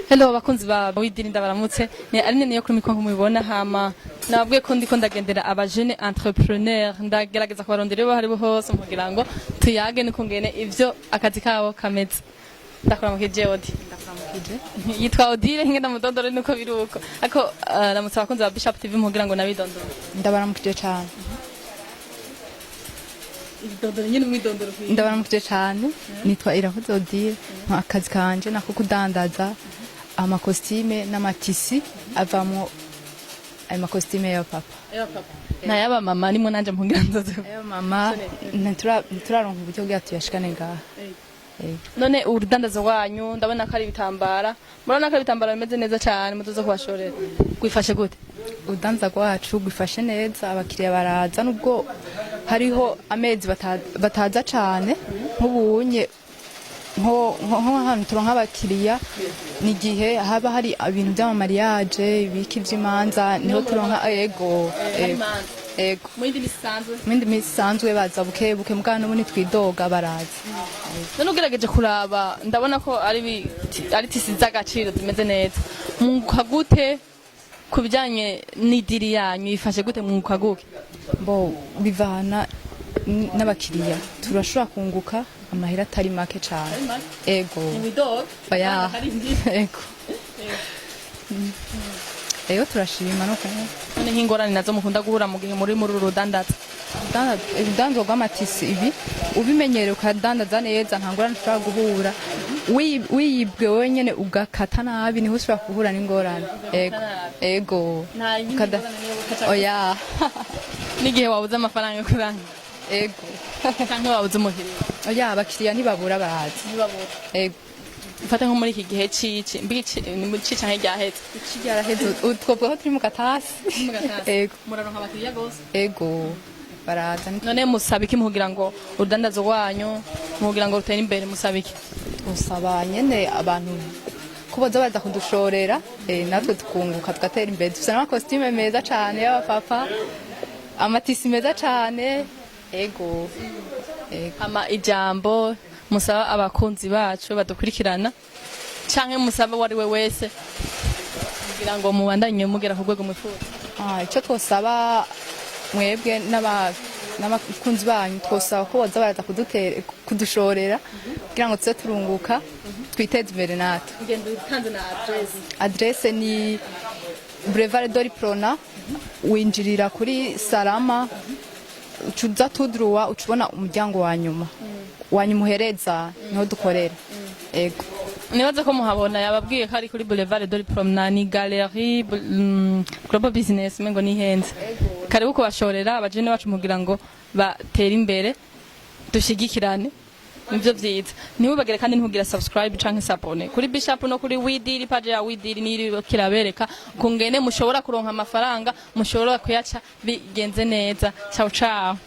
Hello bakunzi ba Widini ndabaramutse ni Aline niyo kuri mikro mubibona hama nababwiye ko ndiko ndagendera aba jeune entrepreneur ndagerageza kubarondera bahari hose kugira ngo tuyage niko ngene ivyo akazi kabo kameze ndakora mu kijodi yitwa Odile ngenda mudondoro niko biruko ako ramutse abakunzi ba Bishop TV mugira ngo nabidondoro ndabaramukije cyane idondoro nyine mwidondoro ndabaramukije cyane nitwa Irakoze Odile akazi kanje nako kudandaza amakostime n'amatisi avamo ay makostime ya papa na yaba mama nimo nanje mpungira nzoze ayo mama ntituraronka uburyo bwacu yashikane ngaha none urudandazo wanyu ndabona ko ari bitambara murabona ko bitambara bimeze neza cyane mutuzo kubashorera gwifashe gute urudandazo rwacu gwifashe neza abakiriya baraza nubwo hariho amezi bataza cyane nk'ubunye nko hano turonka abakiriya ni gihe haba hari ibintu by'amamariage ibiki by'imanza niho turonka ego mwindi misanzwe baza buke mugana n'ubundi twidoga baraza none ugerageje kuraba ndabona ko ari tisi z'agaciro zimeze neza munguka gute kubijanye n'idiri yanyu ifashe gute munguka guke bo bivana n'abakiriya turashobora kunguka amahera atari make cyane ego baya ego eyo turashima no kumwe none nk'ingorane nazo mukunda guhura mu gihe muri rudandaza urudandazo rw'amatisi ibi ubimenyereye ukadandaza neza nta ngorane ushobora guhura wiyibwe wenyene ugakata nabi niho ushobora guhura n'ingorane ego oya n'igihe wabuze amafaranga yo kuranga ego cyangwa wabuze umuhiriro oya abakiriya ntibabura baraza ego ufata nko muri iki gihe cici cica nk'iryahetse iki ryaraheze twebwe aho turi mu gatasi ego muraronka abakiriya gose ego baraza none musaba iki mukugira ngo urudandazo wanyu mukugira ngo rutere imbere musaba iki usaba nyene abantu kuboza baza kudushorera natwe tukunguka tugatera imbere dufite n'amakostime meza cane y'abapapa amatisi meza cane ego ama ijambo musaba abakunzi bacu badukurikirana canke musaba wari we wese kugira ngo mubandanye mugera ku rwego mwifuza icyo twosaba mwebwe n'abakunzi banyu twosaba ko boza baraza kudushorera kugira ngo tuze turunguka twiteze imbere natwe adresse ni Boulevard Doriprona winjirira kuri Salama ucuza tudruwa ucubona umuryango wa nyuma wanyumuhereza niho dukorera ego nibaze ko muhabona yababwiye ko ari kuri Boulevard Doriprona ni Galerie Global Business mengo ni henze karibu kubashorera abajene bacu mugira ngo batere imbere dushigikirane nivyo vyiza niwibagere kandi ntugira subscribe canke s'abone kuri Bishop no kuri Widiri page ya Widiri niri kirabereka kungene mushobora kuronka amafaranga mushobora kuyaca bigenze neza ciao ciao